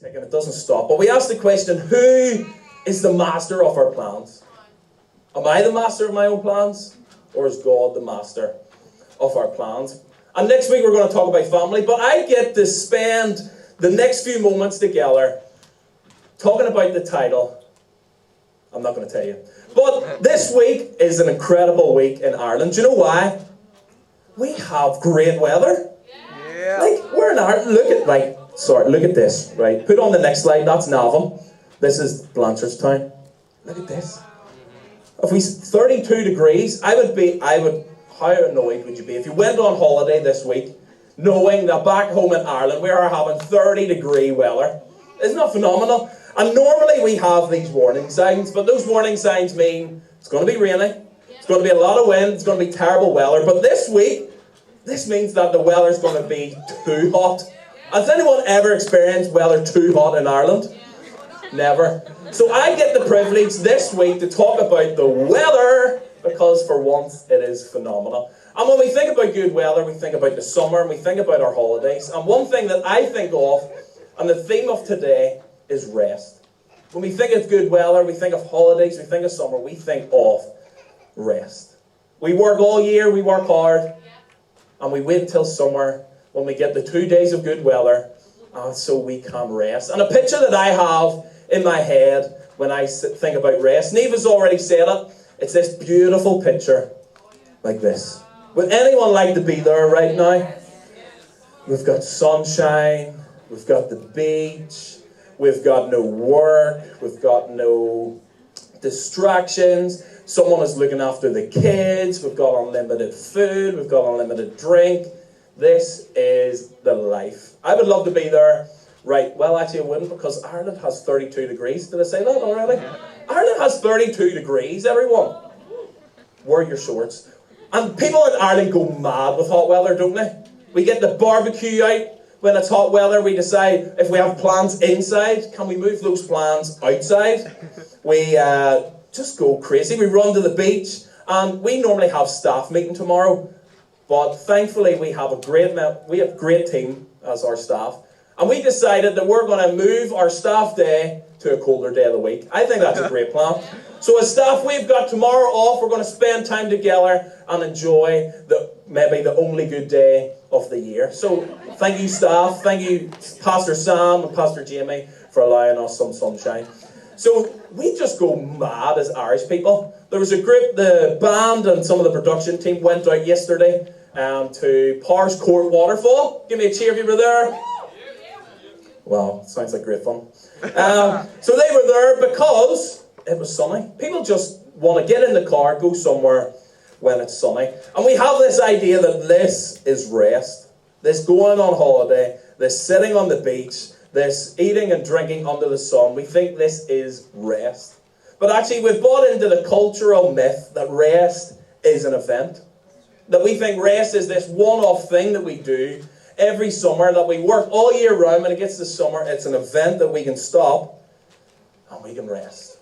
ticking, it doesn't stop. But we ask the question, who is the master of our plans? Am I the master of my own plans? Or is God the master of our plans? And next week we're going to talk about family, but I get to spend the next few moments together talking about the title. I'm not going to tell you. But this week is an incredible week in Ireland. Do you know why? We have great weather. Yeah. Like, we're in Ireland. Look at this, right? Put on the next slide. That's Navan. This is Blanchardstown. Look at this. If we 32 degrees, how annoyed would you be if you went on holiday this week knowing that back home in Ireland we are having 30-degree weather? Isn't that phenomenal? And normally we have these warning signs, but those warning signs mean it's going to be rainy, it's going to be a lot of wind, it's going to be terrible weather. But this week, this means that the weather's going to be too hot. Has anyone ever experienced weather too hot in Ireland? Never. So I get the privilege this week to talk about the weather, because for once it is phenomenal. And when we think about good weather, we think about the summer and we think about our holidays. And one thing that I think of, and the theme of today, is rest. When we think of good weather, we think of holidays, we think of summer, we think of rest. We work all year, we work hard, and we wait until summer when we get the 2 days of good weather, so we can rest. And a picture that I have in my head when I think about rest, Neva's already said it, it's this beautiful picture like this. Would anyone like to be there right now? We've got sunshine, we've got the beach, we've got no work, we've got no distractions, someone is looking after the kids, we've got unlimited food, we've got unlimited drink. This is the life. I would love to be there. Right, well actually I wouldn't, because Ireland has 32 degrees. Did I say that already? Ireland has 32 degrees, everyone. Wear your shorts. And people in Ireland go mad with hot weather, don't they? We get the barbecue out when it's hot weather. We decide if we have plans inside, can we move those plans outside? We just go crazy. We run to the beach, and we normally have staff meeting tomorrow. But thankfully we have a great team as our staff. And we decided that we're going to move our staff day to a colder day of the week. I think that's a great plan. So as staff, we've got tomorrow off. We're going to spend time together and enjoy maybe the only good day of the year. So thank you, staff. Thank you, Pastor Sam and Pastor Jamie, for allowing us some sunshine. So we just go mad as Irish people. There was a group, the band and some of the production team went out yesterday to Pars Court Waterfall. Give me a cheer if you were there. Wow, sounds like great fun. So they were there because it was sunny. People just want to get in the car, go somewhere when it's sunny. And we have this idea that this is rest. This going on holiday, this sitting on the beach, this eating and drinking under the sun. We think this is rest. But actually we've bought into the cultural myth that rest is an event. That we think rest is this one-off thing that we do every summer, that we work all year round. When it gets to summer, it's an event that we can stop and we can rest.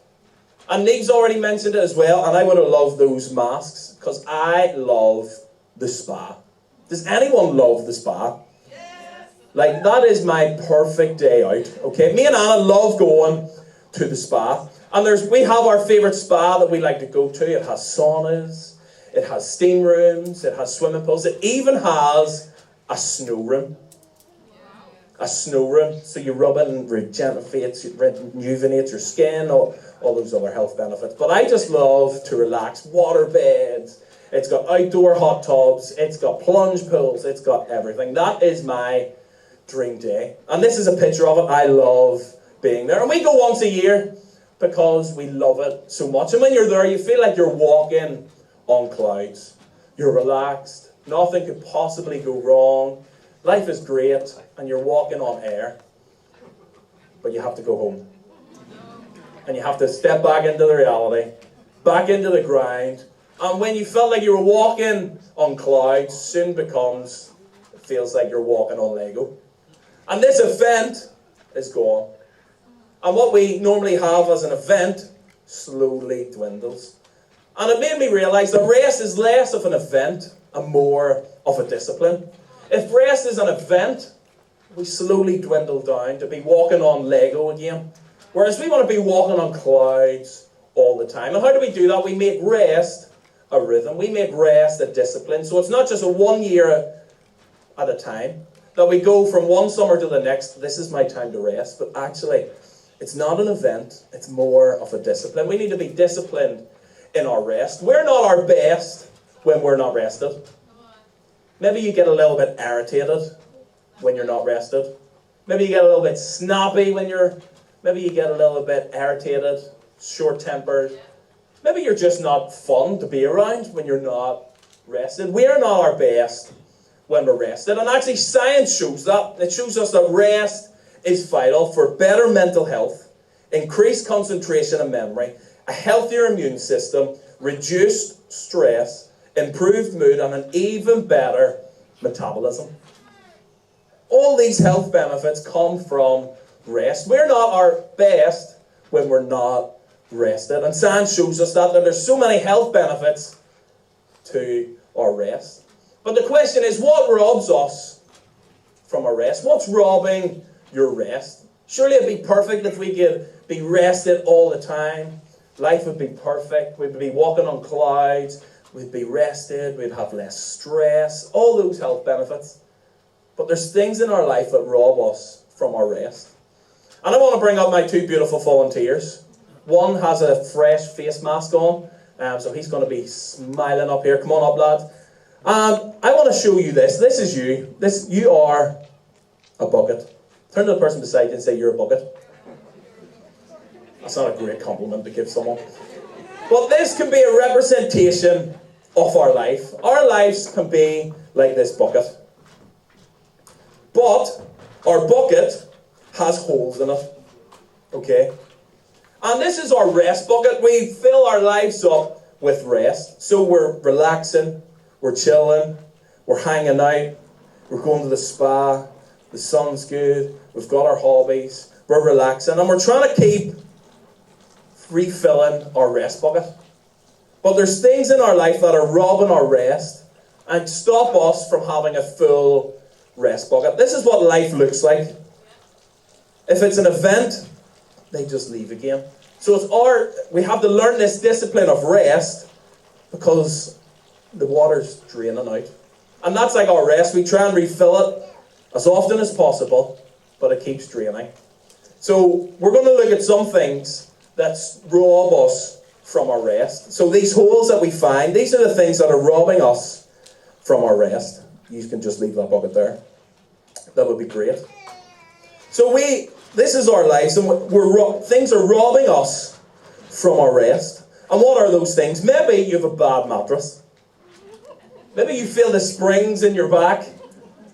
And Neve's already mentioned it as well, and I would have loved those masks, because I love the spa. Does anyone love the spa? Yes. Like, that is my perfect day out, okay? Me and Anna love going to the spa. And we have our favourite spa that we like to go to. It has saunas, it has steam rooms, it has swimming pools, it even has a snow room. A snow room. So you rub it and rejuvenates your skin, all those other health benefits. But I just love to relax. Water beds. It's got outdoor hot tubs. It's got plunge pools. It's got everything. That is my dream day. And this is a picture of it. I love being there. And we go once a year because we love it so much. And when you're there, you feel like you're walking on clouds. You're relaxed. Nothing could possibly go wrong. Life is great, and you're walking on air. But you have to go home. And you have to step back into the reality, back into the grind. And when you felt like you were walking on clouds, soon it feels like you're walking on Lego. And this event is gone. And what we normally have as an event slowly dwindles. And it made me realise that rest is less of an event and more of a discipline. If rest is an event, we slowly dwindle down to be walking on Lego again. Whereas we want to be walking on clouds all the time. And how do we do that? We make rest a rhythm. We make rest a discipline. So it's not just a 1 year at a time that we go from one summer to the next. This is my time to rest. But actually, it's not an event. It's more of a discipline. We need to be disciplined in our rest. We're not our best when we're not rested. Maybe you get a little bit irritated when you're not rested. Maybe you get a little bit snappy maybe you get a little bit irritated, short-tempered. Maybe you're just not fun to be around when you're not rested. We're not our best when we're rested. And actually science shows that. It shows us that rest is vital for better mental health, increased concentration and memory, a healthier immune system, reduced stress, improved mood, and an even better metabolism. All these health benefits come from rest. We're not our best when we're not rested. And science shows us that there's so many health benefits to our rest. But the question is, what robs us from our rest? What's robbing your rest? Surely it'd be perfect if we could be rested all the time. Life would be perfect. We'd be walking on clouds. We'd be rested. We'd have less stress. All those health benefits. But there's things in our life that rob us from our rest. And I want to bring up my two beautiful volunteers. One has a fresh face mask on, so he's going to be smiling up here. Come on up, lads. I want to show you this. This is you. You are a bucket. Turn to the person beside you and say, you're a bucket. That's not a great compliment to give someone. But this can be a representation of our life. Our lives can be like this bucket. But our bucket has holes in it. Okay? And this is our rest bucket. We fill our lives up with rest. So we're relaxing, we're chilling, we're hanging out, we're going to the spa, the sun's good, we've got our hobbies, we're relaxing, and we're trying to keep refilling our rest bucket. But there's things in our life that are robbing our rest and stop us from having a full rest bucket. This is what life looks like. If it's an event, they just leave again. So we have to learn this discipline of rest because the water's draining out. And that's like our rest. We try and refill it as often as possible, but it keeps draining. So we're going to look at some things that rob us from our rest. So these holes that we find, these are the things that are robbing us from our rest. You can just leave that bucket there. That would be great. So this is our lives, and things are robbing us from our rest. And what are those things? Maybe you have a bad mattress. Maybe you feel the springs in your back.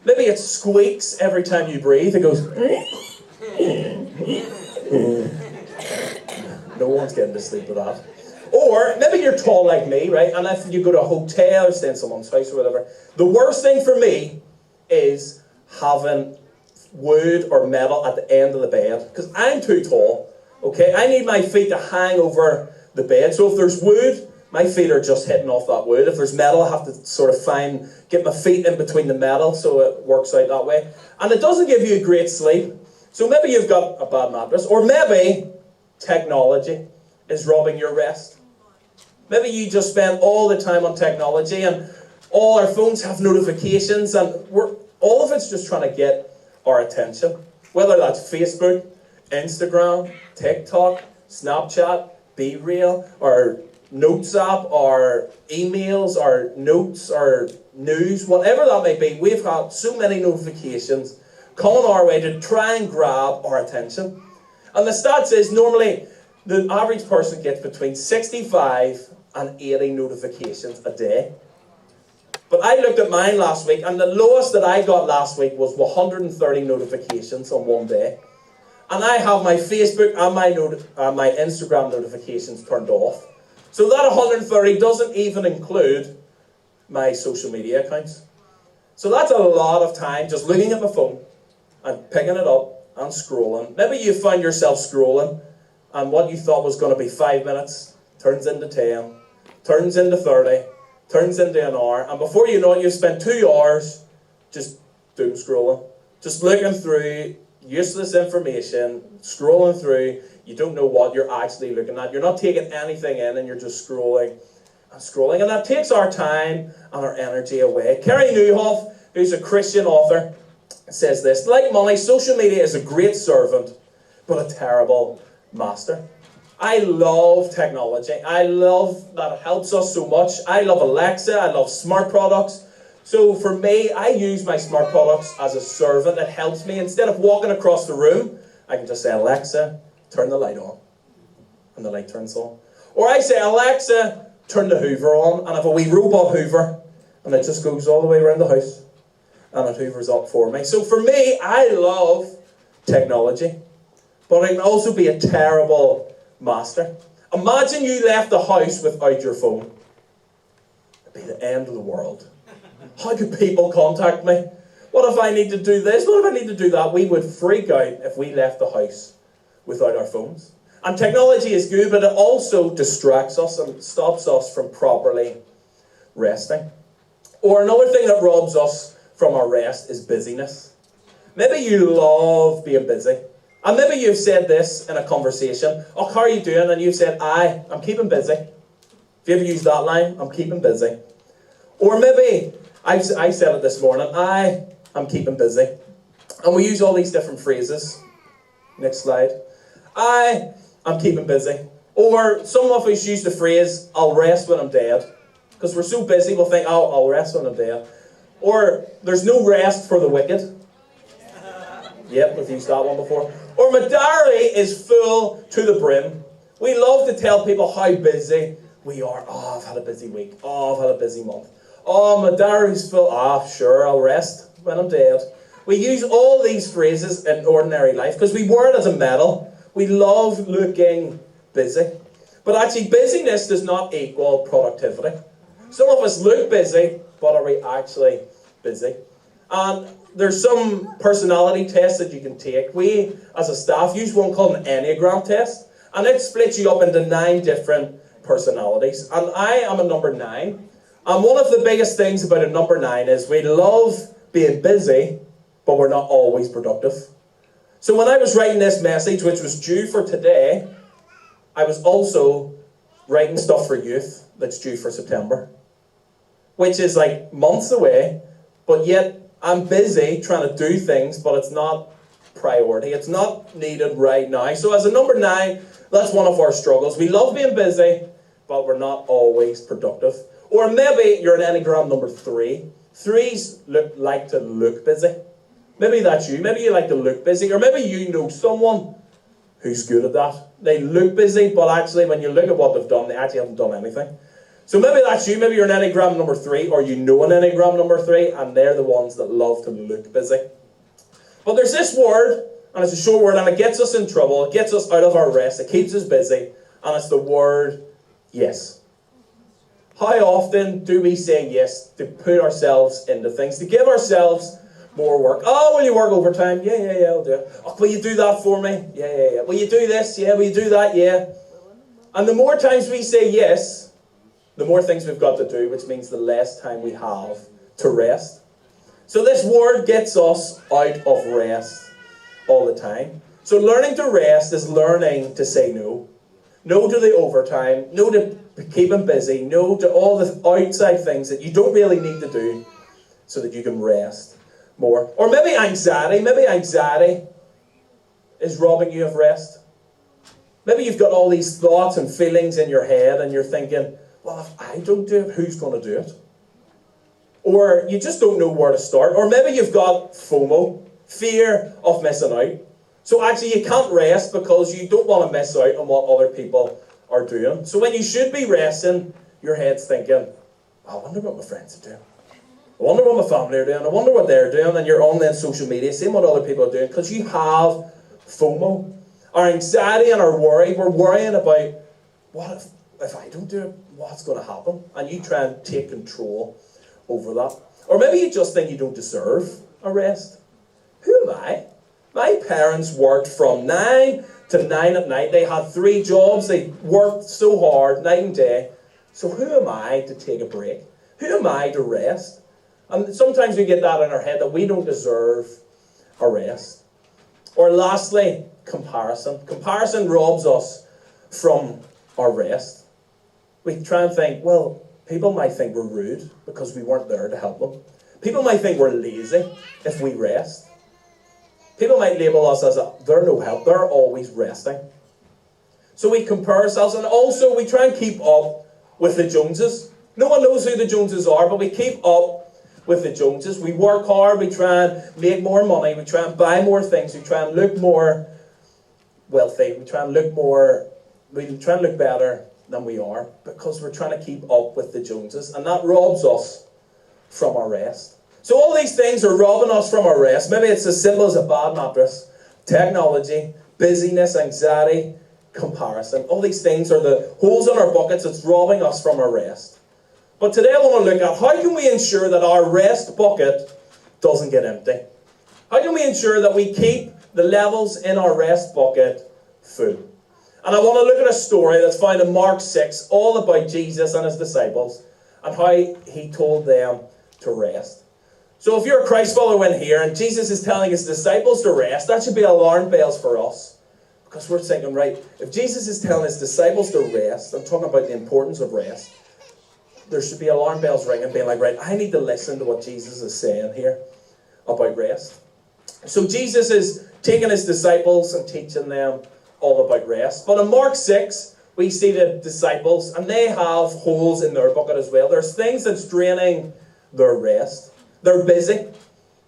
Maybe it squeaks every time you breathe. It goes... No one's getting to sleep with that. Or maybe you're tall like me, right? And if you go to a hotel or stay in someone's house or whatever, the worst thing for me is having wood or metal at the end of the bed, because I'm too tall. Okay, I need my feet to hang over the bed. So if there's wood, my feet are just hitting off that wood. If there's metal, I have to sort of get my feet in between the metal, so it works out that way. And it doesn't give you a great sleep. So maybe you've got a bad mattress, or maybe technology is robbing your rest. Maybe you just spend all the time on technology, and all our phones have notifications, and all of it's just trying to get our attention. Whether that's Facebook, Instagram, TikTok, Snapchat, BeReal, or Notes app, or emails, or notes, or news, whatever that may be, we've got so many notifications coming our way to try and grab our attention. And the stats is normally the average person gets between 65 and 80 notifications a day. But I looked at mine last week, and the lowest that I got last week was 130 notifications on one day. And I have my Facebook and my Instagram notifications turned off. So that 130 doesn't even include my social media accounts. So that's a lot of time just looking at my phone and picking it up and scrolling. Maybe you find yourself scrolling, and what you thought was going to be 5 minutes turns into 10, turns into 30, turns into an hour, and before you know it, you've spent 2 hours just doom scrolling. Just looking through useless information, scrolling through, you don't know what you're actually looking at. You're not taking anything in and you're just scrolling and scrolling. And that takes our time and our energy away. Kerry Newhoff, who's a Christian author, says this: like money, social media is a great servant, but a terrible master. I love technology. I love that it helps us so much. I love Alexa. I love smart products. So for me, I use my smart products as a servant. It helps me. Instead of walking across the room, I can just say, Alexa, turn the light on. And the light turns on. Or I say, Alexa, turn the Hoover on. And I have a wee robot Hoover. And it just goes all the way around the house. And it hoovers up for me. So for me, I love technology. But it can also be a terrible master. Imagine you left the house without your phone. It'd be the end of the world. How could people contact me? What if I need to do this? What if I need to do that? We would freak out if we left the house without our phones. And technology is good, but it also distracts us and stops us from properly resting. Or another thing that robs us from our rest is busyness. Maybe you love being busy. And maybe you've said this in a conversation. Oh, how are you doing? And you've said, I'm keeping busy. Have you ever used that line? I'm keeping busy. Or maybe I said it this morning. I'm keeping busy. And we use all these different phrases. Next slide. I'm keeping busy. Or some of us use the phrase, I'll rest when I'm dead. Because we're so busy, we'll think, oh, I'll rest when I'm dead. Or, there's no rest for the wicked. Yep, we've used that one before. Or, my diary is full to the brim. We love to tell people how busy we are. Oh, I've had a busy week. Oh, I've had a busy month. Oh, my diary's full. Sure, I'll rest when I'm dead. We use all these phrases in ordinary life because we wear it as a medal. We love looking busy. But actually, busyness does not equal productivity. Some of us look busy, but are we actually busy? And there's some personality tests that you can take. We, as a staff, use one called an Enneagram test. And it splits you up into 9 different personalities. And I am a number 9. And one of the biggest things about a number 9 is we love being busy, but we're not always productive. So when I was writing this message, which was due for today, I was also writing stuff for youth that's due for September, which is like months away, but yet I'm busy trying to do things, but it's not priority. It's not needed right now. So as a number 9, that's one of our struggles. We love being busy, but we're not always productive. Or maybe you're an Enneagram number 3. 3s like to look busy. Maybe that's you. Maybe you like to look busy. Or maybe you know someone who's good at that. They look busy, but actually when you look at what they've done, they actually haven't done anything. So maybe that's you. Maybe you're an Enneagram number 3, or you know an Enneagram number 3, and they're the ones that love to look busy. But there's this word, and it's a short word, and it gets us in trouble. It gets us out of our rest. It keeps us busy, and it's the word yes. How often do we say yes to put ourselves into things, to give ourselves more work? Oh, will you work overtime? Yeah, I'll do it. Oh, will you do that for me? Yeah. Will you do this? Yeah, will you do that? Yeah. And the more times we say yes, the more things we've got to do, which means the less time we have to rest. So this word gets us out of rest all the time. So learning to rest is learning to say no. No to the overtime, no to keeping busy, no to all the outside things that you don't really need to do so that you can rest more. Or maybe anxiety is robbing you of rest. Maybe you've got all these thoughts and feelings in your head and you're thinking, well, if I don't do it, who's going to do it? Or you just don't know where to start. Or maybe you've got FOMO, fear of missing out. So actually you can't rest because you don't want to miss out on what other people are doing. So when you should be resting, your head's thinking, I wonder what my friends are doing. I wonder what my family are doing. I wonder what they're doing. And you're on then social media, seeing what other people are doing, because you have FOMO. Our anxiety and our worry, we're worrying about, what if I don't do it, what's going to happen? And you try and take control over that. Or maybe you just think you don't deserve a rest. Who am I? My parents worked from 9 to 9 at night. They had 3 jobs. They worked so hard, night and day. So who am I to take a break? Who am I to rest? And sometimes we get that in our head that we don't deserve our rest. Or lastly, comparison. Comparison robs us from our rest. We try and think, well, people might think we're rude because we weren't there to help them. People might think we're lazy if we rest. People might label us as they're no help, they're always resting. So we compare ourselves, and also we try and keep up with the Joneses. No one knows who the Joneses are, but we keep up with the Joneses. We work hard, we try and make more money, we try and buy more things, we try and look more wealthy, we try and look better than we are, because we're trying to keep up with the Joneses, and that robs us from our rest. So all these things are robbing us from our rest. Maybe it's as simple as a bad mattress, technology, busyness, anxiety, comparison. All these things are the holes in our buckets that's robbing us from our rest. But today I want to look at how can we ensure that our rest bucket doesn't get empty? How can we ensure that we keep the levels in our rest bucket full? And I want to look at a story that's found in Mark 6, all about Jesus and his disciples and how he told them to rest. So if you're a Christ follower in here and Jesus is telling his disciples to rest, that should be alarm bells for us. Because we're thinking, right, if Jesus is telling his disciples to rest, I'm talking about the importance of rest, there should be alarm bells ringing, being like, right, I need to listen to what Jesus is saying here about rest. So Jesus is taking his disciples and teaching them all about rest. But in Mark 6, we see the disciples, and they have holes in their bucket as well. There's things that's draining their rest. They're busy.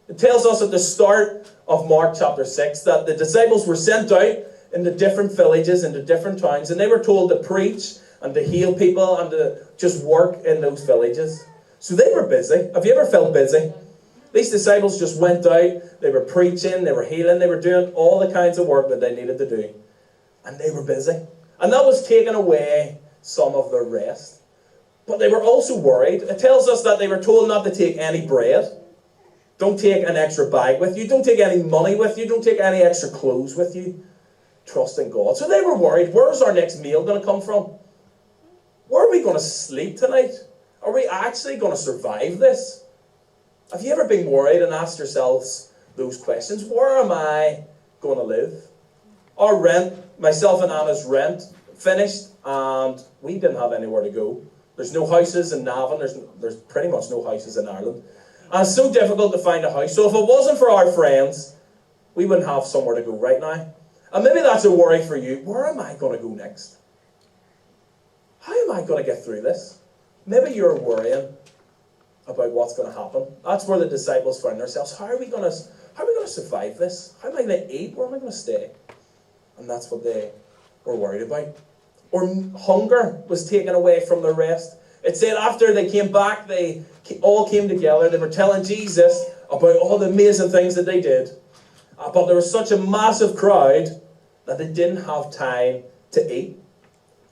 It tells us at the start of Mark chapter 6 that the disciples were sent out into different villages, into different towns, and they were told to preach and to heal people and to just work in those villages. So they were busy. Have you ever felt busy? These disciples just went out, they were preaching, they were healing, they were doing all the kinds of work that they needed to do. And they were busy. And that was taking away some of their rest. But they were also worried. It tells us that they were told not to take any bread. Don't take an extra bag with you. Don't take any money with you. Don't take any extra clothes with you. Trust in God. So they were worried. Where's our next meal going to come from? Where are we going to sleep tonight? Are we actually going to survive this? Have you ever been worried and asked yourselves those questions? Where am I going to live? Our rent, myself and Anna's rent, finished, and we didn't have anywhere to go. There's no houses in Navan. There's pretty much no houses in Ireland. And it's so difficult to find a house. So if it wasn't for our friends, we wouldn't have somewhere to go right now. And maybe that's a worry for you. Where am I going to go next? How am I going to get through this? Maybe you're worrying about what's going to happen. That's where the disciples found themselves. How are we going to survive this? How am I going to eat? Where am I going to stay? And that's what they were worried about. Or hunger was taken away from their rest. It said after they came back, they all came together. They were telling Jesus about all the amazing things that they did. But there was such a massive crowd that they didn't have time to eat.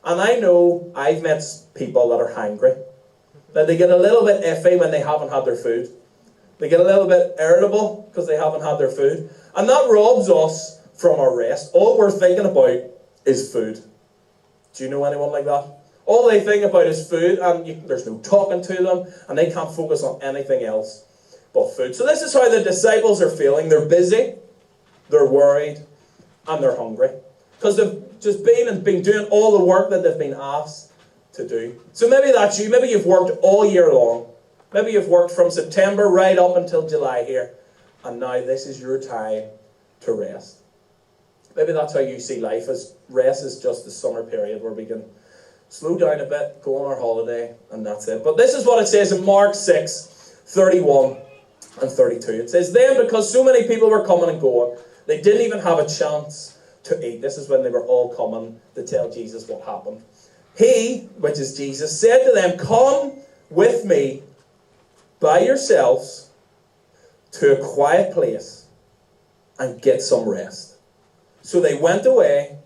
And I know I've met people that are hungry. That they get a little bit iffy when they haven't had their food. They get a little bit irritable because they haven't had their food. And that robs us from our rest. All we're thinking about is food. Do you know anyone like that? All they think about is food, and there's no talking to them, and they can't focus on anything else but food. So this is how the disciples are feeling. They're busy, they're worried, and they're hungry. Because they've just been doing all the work that they've been asked to do. So maybe that's you. Maybe you've worked all year long. Maybe you've worked from September right up until July here, and now this is your time to rest. Maybe that's how you see life, as rest is just the summer period where we can slow down a bit, go on our holiday, and that's it. But this is what it says in Mark 6, 31 and 32. It says, then because so many people were coming and going, they didn't even have a chance to eat. This is when they were all coming to tell Jesus what happened. He, which is Jesus, said to them, come with me by yourselves to a quiet place and get some rest. So they went away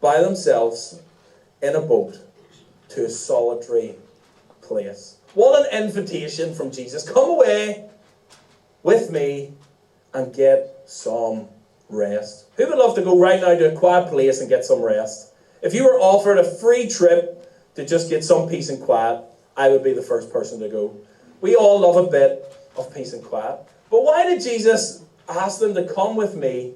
by themselves in a boat to a solitary place. What an invitation from Jesus. Come away with me and get some rest. Who would love to go right now to a quiet place and get some rest? If you were offered a free trip to just get some peace and quiet, I would be the first person to go. We all love a bit of peace and quiet. But why did Jesus ask them to come with me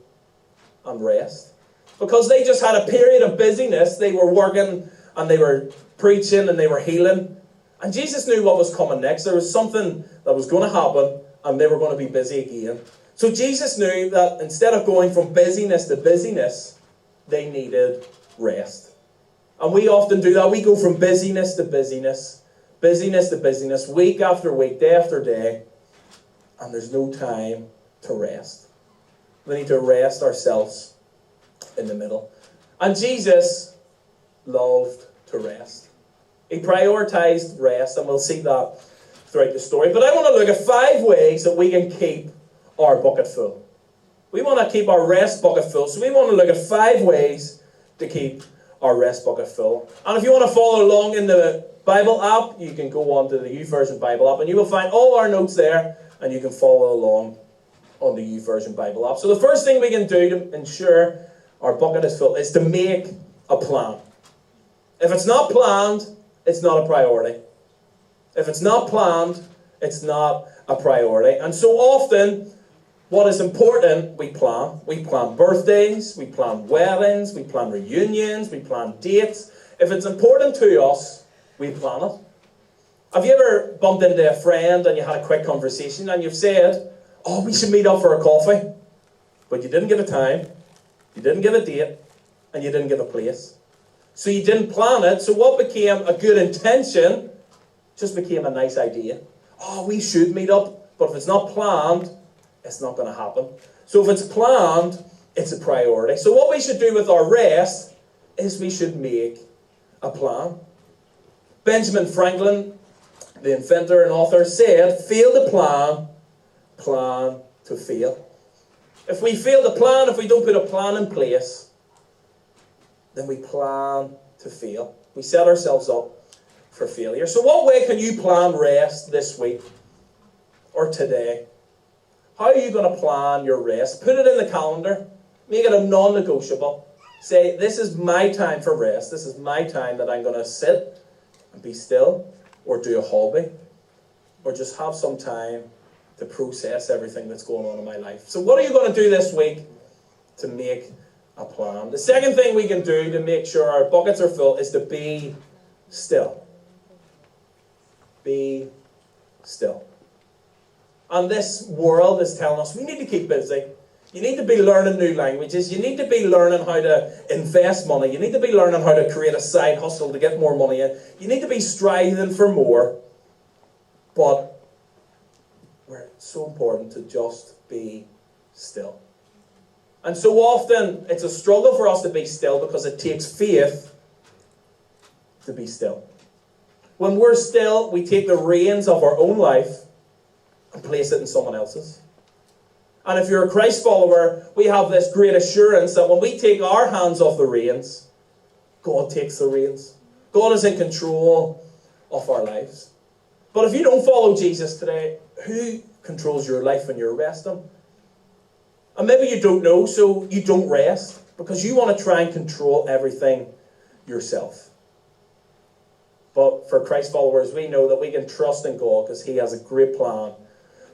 and rest. Because they just had a period of busyness. They were working and they were preaching and they were healing. And Jesus knew what was coming next. There was something that was going to happen and they were going to be busy again. So Jesus knew that instead of going from busyness to busyness, they needed rest. And we often do that. We go from busyness to busyness, busyness to busyness, week after week, day after day, and there's no time to rest. We need to rest ourselves in the middle. And Jesus loved to rest. He prioritized rest, and we'll see that throughout the story. But I want to look at 5 ways that we can keep our bucket full. We want to keep our rest bucket full. So we want to look at 5 ways to keep our rest bucket full. And if you want to follow along in the Bible app, you can go on to the YouVersion Bible app, and you will find all our notes there, and you can follow along on the YouVersion Bible app. So the first thing we can do to ensure our bucket is full is to make a plan. If it's not planned, it's not a priority. If it's not planned, it's not a priority. And so often, what is important, we plan. We plan birthdays, we plan weddings, we plan reunions, we plan dates. If it's important to us, we plan it. Have you ever bumped into a friend and you had a quick conversation and you've said, oh, we should meet up for a coffee, but you didn't give a time, you didn't give a date, and you didn't give a place. So you didn't plan it, so what became a good intention just became a nice idea. Oh, we should meet up, but if it's not planned, it's not going to happen. So if it's planned, it's a priority. So what we should do with our rest is we should make a plan. Benjamin Franklin, the inventor and author, said, fail to plan, plan to fail. If we fail to plan, if we don't put a plan in place, then we plan to fail. We set ourselves up for failure. So what way can you plan rest this week or today? How are you going to plan your rest? Put it in the calendar. Make it a non-negotiable. Say, this is my time for rest. This is my time that I'm going to sit and be still, or do a hobby, or just have some time to process everything that's going on in my life. So what are you going to do this week to make a plan? The second thing we can do to make sure our buckets are full is to be still. Be still. And this world is telling us we need to keep busy. You need to be learning new languages. You need to be learning how to invest money. You need to be learning how to create a side hustle to get more money in. You need to be striving for more. But it's so important to just be still. And so often it's a struggle for us to be still because it takes faith to be still. When we're still, we take the reins of our own life and place it in someone else's. And if you're a Christ follower, we have this great assurance that when we take our hands off the reins, God takes the reins. God is in control of our lives. But if you don't follow Jesus today, who controls your life when you're resting? And maybe you don't know, so you don't rest because you want to try and control everything yourself. But for Christ followers, we know that we can trust in God because He has a great plan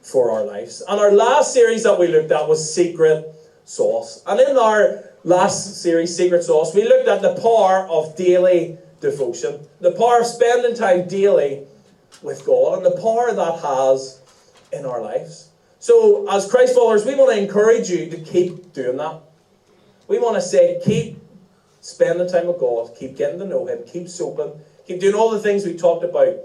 for our lives. And our last series that we looked at was Secret Sauce. And in our last series, Secret Sauce, we looked at the power of daily devotion. The power of spending time daily with God and the power that has in our lives. So as Christ followers, we want to encourage you to keep doing that. We want to say, keep spending time with God, keep getting to know Him, keep soaking, keep doing all the things we talked about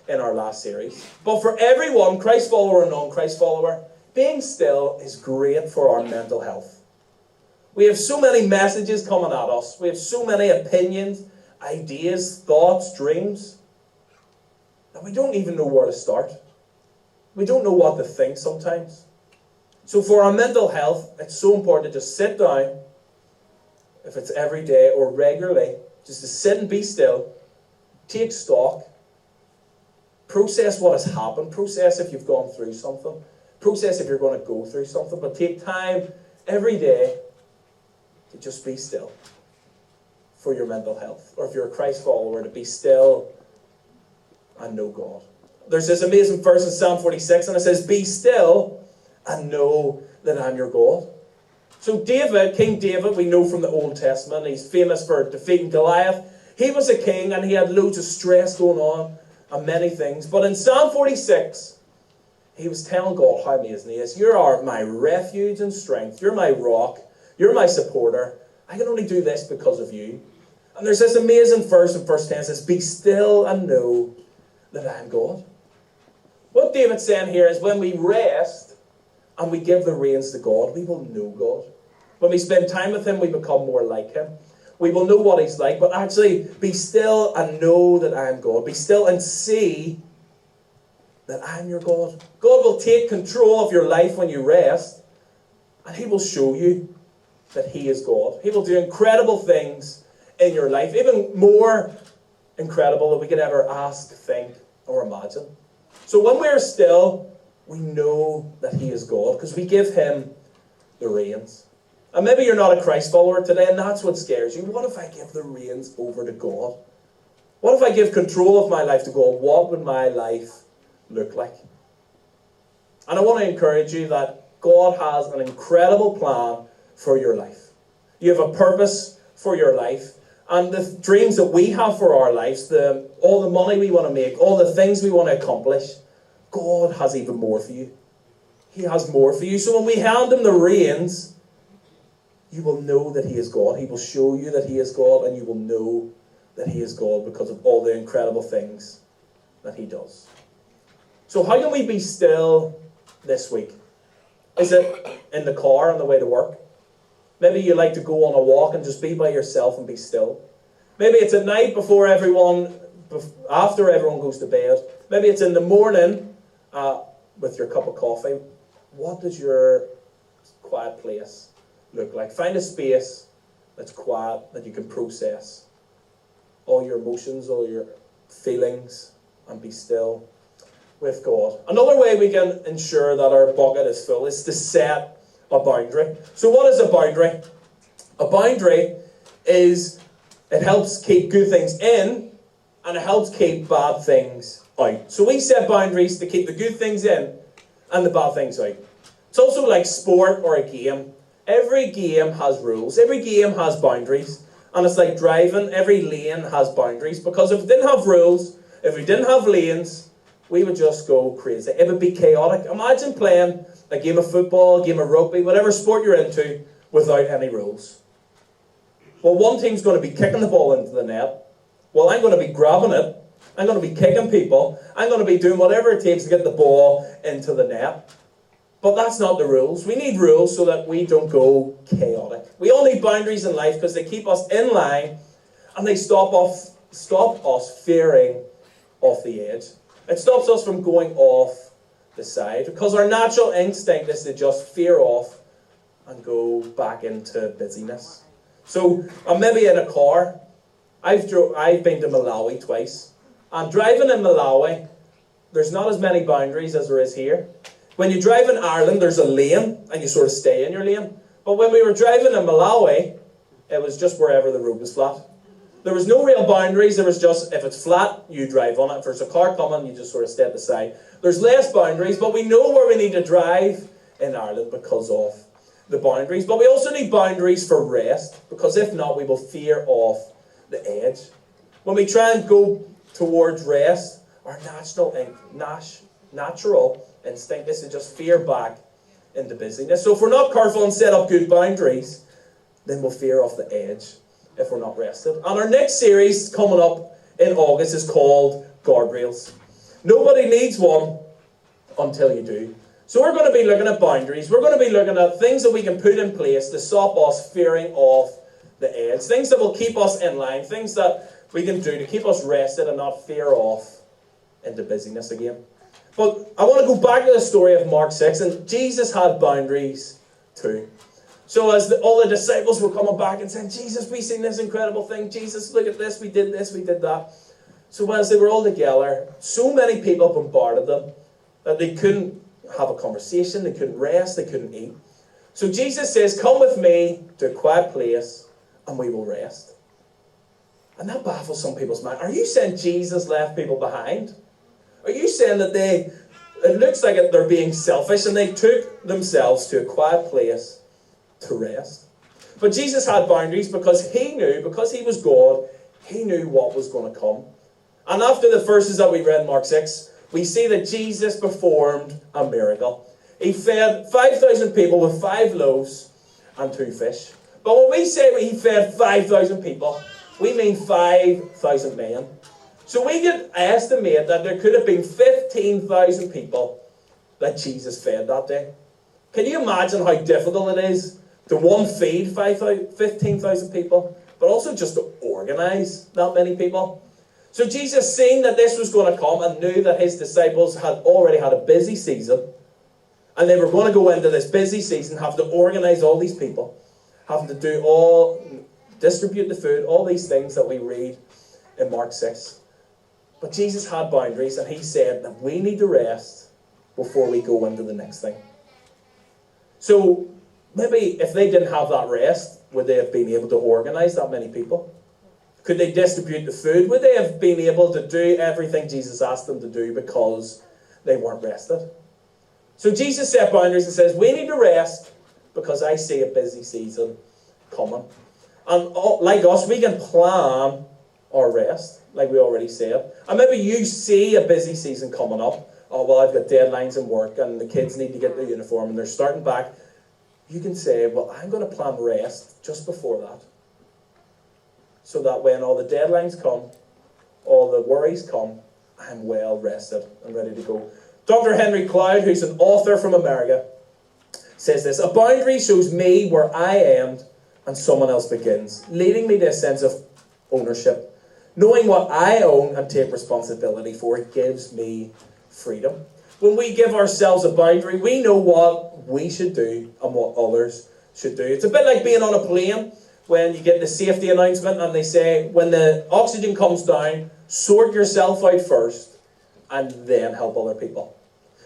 in our last series. But for everyone, Christ follower and non-Christ follower, being still is great for our mental health. We have so many messages coming at us. We have so many opinions, ideas, thoughts, dreams, that we don't even know where to start. We don't know what to think sometimes. So for our mental health, it's so important to just sit down, if it's every day or regularly, just to sit and be still, take stock, process what has happened, process if you've gone through something, process if you're going to go through something, but take time every day to just be still for your mental health. Or if you're a Christ follower, to be still and know God. There's this amazing verse in Psalm 46, and it says, be still and know that I'm your God. So David, King David, we know from the Old Testament, he's famous for defeating Goliath. He was a king and he had loads of stress going on and many things. But in Psalm 46, he was telling God how amazing he is. You are my refuge and strength. You're my rock. You're my supporter. I can only do this because of you. And there's this amazing verse in verse 10 that says, be still and know that I am God. What David's saying here is when we rest and we give the reins to God, we will know God. When we spend time with him, we become more like him. We will know what he's like, but actually be still and know that I am God. Be still and see that I am your God. God will take control of your life when you rest, and he will show you that he is God. He will do incredible things in your life, even more incredible than we could ever ask, think, or imagine. So when we're still, we know that he is God, because we give him the reins. And maybe you're not a Christ follower today, and that's what scares you. What if I give the reins over to God? What if I give control of my life to God? What would my life look like? And I want to encourage you that God has an incredible plan for your life. You have a purpose for your life. And the dreams that we have for our lives, all the money we want to make, all the things we want to accomplish, God has even more for you. He has more for you. So when we hand him the reins, you will know that he is God. He will show you that he is God, and you will know that he is God because of all the incredible things that he does. So how can we be still this week? Is it in the car on the way to work? Maybe you like to go on a walk and just be by yourself and be still. Maybe it's at night after everyone goes to bed. Maybe it's in the morning with your cup of coffee. What does your quiet place look like? Find a space that's quiet, that you can process all your emotions, all your feelings, and be still with God. Another way we can ensure that our bucket is full is to set a boundary. So what is a boundary? A boundary is, it helps keep good things in, and it helps keep bad things out. So we set boundaries to keep the good things in and the bad things out. It's also like sport or a game. Every game has rules. Every game has boundaries. And it's like driving. Every lane has boundaries. Because if we didn't have rules, if we didn't have lanes, we would just go crazy. It would be chaotic. Imagine playing a game of football, a game of rugby, whatever sport you're into, without any rules. Well, one team's going to be kicking the ball into the net. Well, I'm going to be grabbing it. I'm going to be kicking people. I'm going to be doing whatever it takes to get the ball into the net. But that's not the rules. We need rules so that we don't go chaotic. We all need boundaries in life because they keep us in line and they stop us veering off the edge. It stops us from going off the side because our natural instinct is to just veer off and go back into busyness. So I'm maybe in a car. I've been to Malawi twice. And driving in Malawi, there's not as many boundaries as there is here. When you drive in Ireland, there's a lane, and you sort of stay in your lane. But when we were driving in Malawi, it was just wherever the road was flat. There was no real boundaries. There was just, if it's flat, you drive on it. If there's a car coming, you just sort of stay at the side. There's less boundaries, but we know where we need to drive in Ireland because of the boundaries. But we also need boundaries for rest, because if not, we will veer off the edge. When we try and go towards rest, our natural instinct is to just veer back into busyness. So if we're not careful and set up good boundaries, then we'll veer off the edge if we're not rested. And our next series coming up in August is called Guardrails. Nobody needs one until you do. So we're going to be looking at boundaries. We're going to be looking at things that we can put in place to stop us veering off the edge. Things that will keep us in line. Things that we can do to keep us rested and not veer off into busyness again. But I want to go back to the story of Mark 6, and Jesus had boundaries too. So as all the disciples were coming back and saying, Jesus, we've seen this incredible thing. Jesus, look at this, we did that. So as they were all together, so many people bombarded them that they couldn't have a conversation, they couldn't rest, they couldn't eat. So Jesus says, come with me to a quiet place and we will rest. And that baffles some people's mind. Are you saying Jesus left people behind? Are you saying that it looks like they're being selfish, and they took themselves to a quiet place to rest. But Jesus had boundaries because he knew, because he was God, he knew what was going to come. And after the verses that we read in Mark 6, we see that Jesus performed a miracle. He fed 5,000 people with 5 loaves and 2 fish. But when we say he fed 5,000 people, we mean 5,000 men. So we can estimate that there could have been 15,000 people that Jesus fed that day. Can you imagine how difficult it is to feed 15,000 people, but also just to organize that many people? So Jesus, seeing that this was going to come and knew that his disciples had already had a busy season, and they were going to go into this busy season, having to organize all these people, having to distribute the food, all these things that we read in Mark 6. But Jesus had boundaries, and he said that we need to rest before we go into the next thing. So maybe if they didn't have that rest, would they have been able to organize that many people? Could they distribute the food? Would they have been able to do everything Jesus asked them to do because they weren't rested? So Jesus set boundaries and says, we need to rest because I see a busy season coming. And like us, we can plan our rest, like we already said. And maybe you see a busy season coming up. Oh, well, I've got deadlines in work and the kids need to get their uniform and they're starting back. You can say, well, I'm going to plan rest just before that. So that when all the deadlines come, all the worries come, I'm well rested and ready to go. Dr. Henry Cloud, who's an author from America, says this: a boundary shows me where I end and someone else begins, leading me to a sense of ownership. Knowing what I own and take responsibility for, it gives me freedom. When we give ourselves a boundary, we know what we should do and what others should do. It's a bit like being on a plane when you get the safety announcement and they say, when the oxygen comes down, sort yourself out first and then help other people.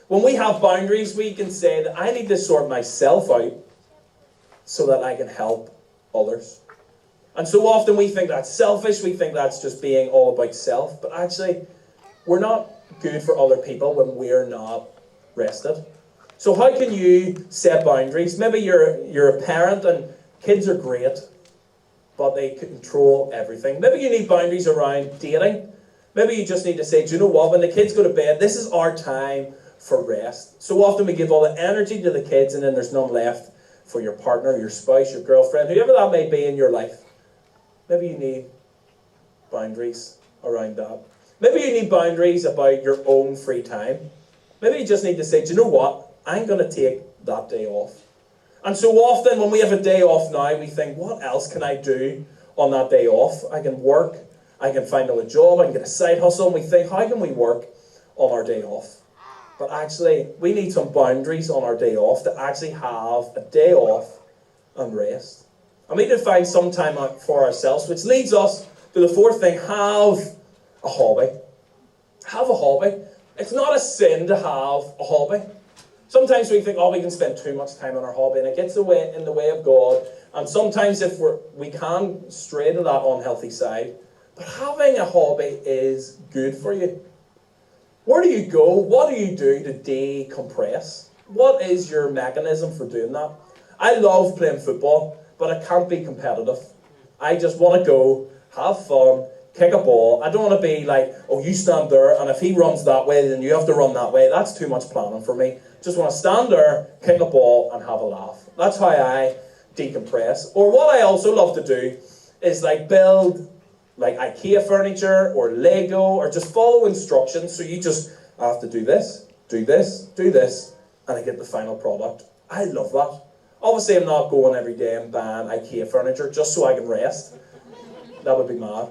When we have boundaries, we can say that I need to sort myself out so that I can help others. And so often we think that's selfish, we think that's just being all about self, but actually we're not good for other people when we're not rested. So how can you set boundaries? Maybe you're a parent and kids are great, but they control everything. Maybe you need boundaries around dating. Maybe you just need to say, do you know what, when the kids go to bed, this is our time for rest. So often we give all the energy to the kids and then there's none left for your partner, your spouse, your girlfriend, whoever that may be in your life. Maybe you need boundaries around that. Maybe you need boundaries about your own free time. Maybe you just need to say, do you know what, I'm going to take that day off. And so often when we have a day off now, we think, what else can I do on that day off? I can work, I can find a job, I can get a side hustle, and we think, how can we work on our day off? But actually, we need some boundaries on our day off to actually have a day off and rest. And we need to find some time out for ourselves, which leads us to the fourth thing: have a hobby. Have a hobby. It's not a sin to have a hobby. Sometimes we think, oh, we can spend too much time on our hobby and it gets in the way of God. And sometimes we can stray to that unhealthy side. But having a hobby is good for you. Where do you go? What do you do to decompress? What is your mechanism for doing that? I love playing football, but I can't be competitive. I just want to go, have fun, kick a ball. I don't want to be like, oh, you stand there, and if he runs that way, then you have to run that way. That's too much planning for me. Just want to stand there, kick a ball, and have a laugh. That's how I decompress. Or what I also love to do is build IKEA furniture or Lego, or just follow instructions. So you just have to do this, do this, do this, and I get the final product. I love that. Obviously, I'm not going every day and buying IKEA furniture just so I can rest. That would be mad.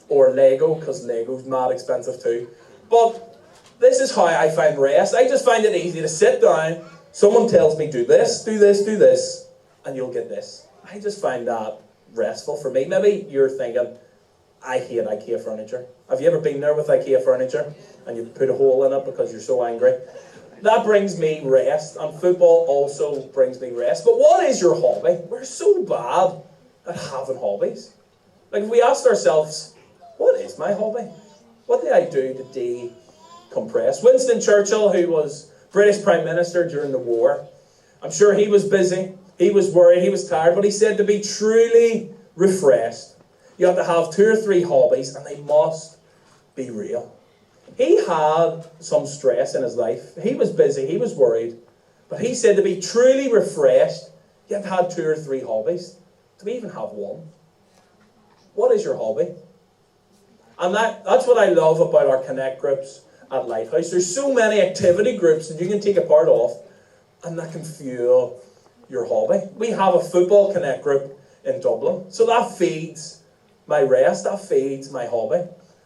Or Lego, because Lego's mad expensive too. But this is how I find rest. I just find it easy to sit down. Someone tells me, do this, do this, do this, and you'll get this. I just find that restful for me. Maybe you're thinking, I hate IKEA furniture. Have you ever been there with IKEA furniture and you put a hole in it because you're so angry? That brings me rest, and football also brings me rest. But what is your hobby? We're so bad at having hobbies. If we asked ourselves, what is my hobby? What do I do to compressed. Winston Churchill, who was British Prime Minister during the war, I'm sure he was busy, he was worried, he was tired, but he said to be truly refreshed, you have to have 2 or 3 hobbies, and they must be real. He had some stress in his life. He was busy, he was worried, but he said to be truly refreshed, you have to have 2 or 3 hobbies. Do we even have one? What is your hobby? And that's what I love about our Connect groups at Lighthouse. There's so many activity groups that you can take a part of, and that can fuel your hobby. We have a football Connect group in Dublin, so that feeds my rest, that feeds my hobby.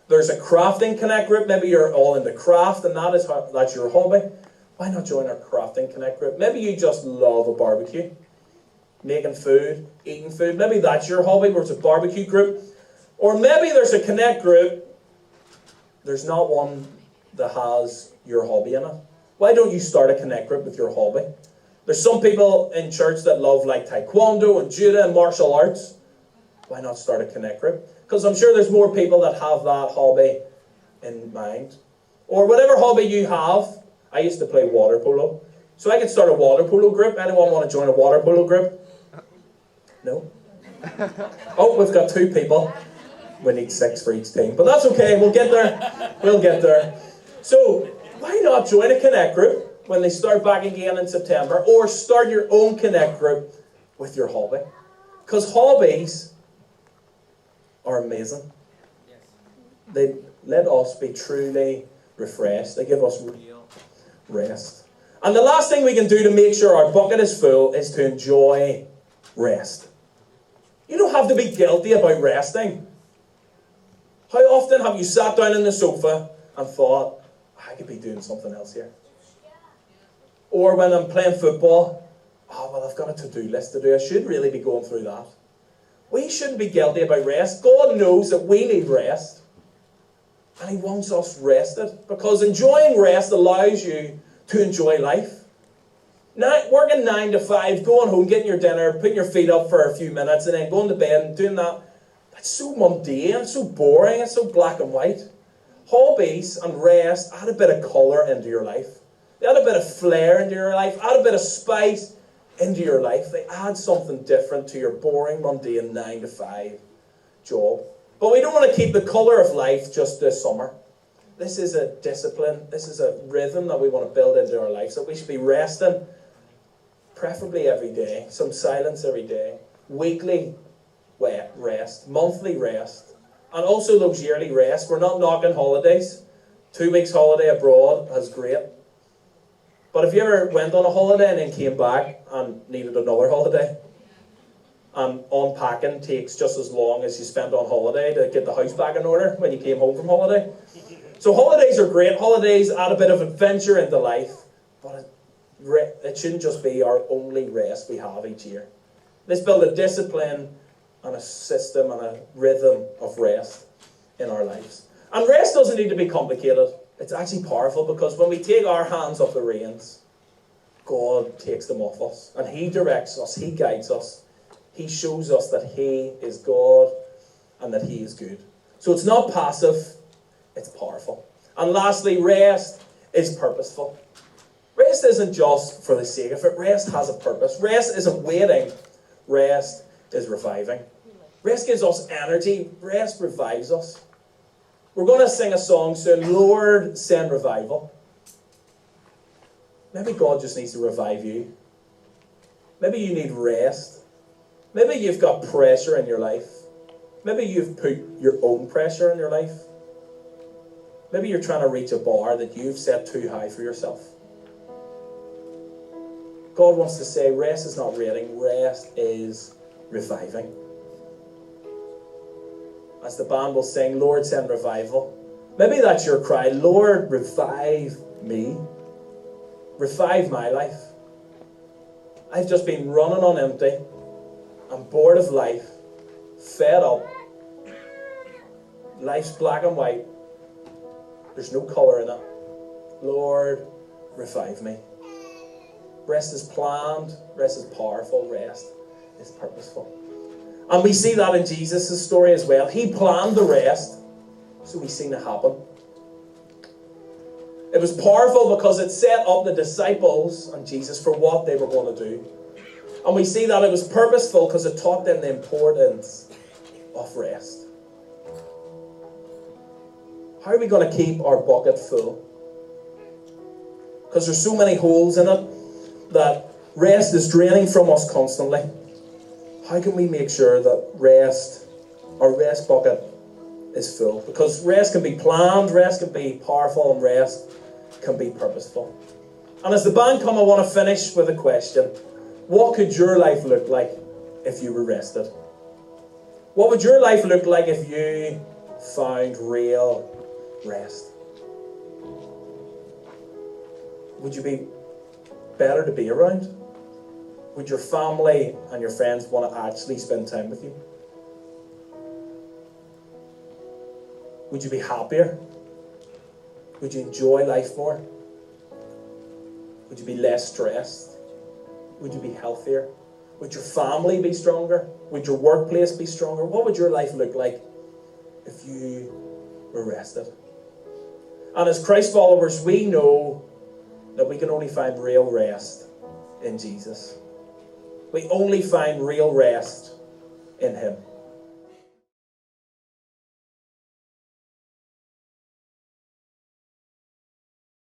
There's a crafting Connect group. Maybe you're all into craft, and that's your hobby. Why not join our crafting Connect group? Maybe you just love a barbecue, making food, eating food. Maybe that's your hobby, where it's a barbecue group. Or maybe there's a Connect group, there's not one that has your hobby in it. Why don't you start a Connect group with your hobby? There's some people in church that love like taekwondo and judo and martial arts. Why not start a Connect group? Because I'm sure there's more people that have that hobby in mind. Or whatever hobby you have. I used to play water polo, so I could start a water polo group. Anyone want to join a water polo group? No? Oh, we've got 2 people. We need 6 for each team, but that's okay, we'll get there. We'll get there. So, why not join a Connect group when they start back again in September, or start your own Connect group with your hobby? Because hobbies are amazing. They let us be truly refreshed. They give us real rest. And the last thing we can do to make sure our bucket is full is to enjoy rest. You don't have to be guilty about resting. How often have you sat down on the sofa and thought, I could be doing something else here? Or when I'm playing football, oh, well, I've got a to-do list to do. I should really be going through that. We shouldn't be guilty about rest. God knows that we need rest. And He wants us rested. Because enjoying rest allows you to enjoy life. Working 9 to 5, going home, getting your dinner, putting your feet up for a few minutes, and then going to bed and doing that. It's so mundane, it's so boring, it's so black and white. Hobbies and rest add a bit of colour into your life. They add a bit of flair into your life, add a bit of spice into your life. They add something different to your boring, mundane 9 to 5 job. But we don't want to keep the colour of life just this summer. This is a discipline, this is a rhythm that we want to build into our life. So we should be resting, preferably every day, some silence every day, weekly rest, monthly rest, and also those yearly rests. We're not knocking holidays. 2 weeks holiday abroad is great. But if you ever went on a holiday and then came back and needed another holiday, and unpacking takes just as long as you spent on holiday to get the house back in order when you came home from holiday. So holidays are great. Holidays add a bit of adventure into life, but it shouldn't just be our only rest we have each year. Let's build a discipline and a system and a rhythm of rest in our lives. And rest doesn't need to be complicated. It's actually powerful, because when we take our hands off the reins, God takes them off us. And He directs us, He guides us. He shows us that He is God and that He is good. So it's not passive, it's powerful. And lastly, rest is purposeful. Rest isn't just for the sake of it. Rest has a purpose. Rest isn't waiting. Rest is reviving. Rest gives us energy. Rest revives us. We're going to sing a song soon, Lord, Send Revival. Maybe God just needs to revive you. Maybe you need rest. Maybe you've got pressure in your life. Maybe you've put your own pressure in your life. Maybe you're trying to reach a bar that you've set too high for yourself. God wants to say, rest is not waiting, rest is reviving. As the band will sing, Lord, send revival. Maybe that's your cry, Lord, revive me. Revive my life. I've just been running on empty. I'm bored of life. Fed up. Life's black and white. There's no colour in it. Lord, revive me. Rest is planned. Rest is powerful. Rest is purposeful. And we see that in Jesus' story as well. He planned the rest, so we've seen it happen. It was powerful because it set up the disciples and Jesus for what they were going to do. And we see that it was purposeful because it taught them the importance of rest. How are we going to keep our bucket full? Because there's so many holes in it that rest is draining from us constantly. How can we make sure that our rest bucket is full? Because rest can be planned, rest can be powerful, and rest can be purposeful. And as the band come, I want to finish with a question. What could your life look like if you were rested? What would your life look like if you found real rest? Would you be better to be around? Would your family and your friends want to actually spend time with you? Would you be happier? Would you enjoy life more? Would you be less stressed? Would you be healthier? Would your family be stronger? Would your workplace be stronger? What would your life look like if you were rested? And as Christ followers, we know that we can only find real rest in Jesus. We only find real rest in Him.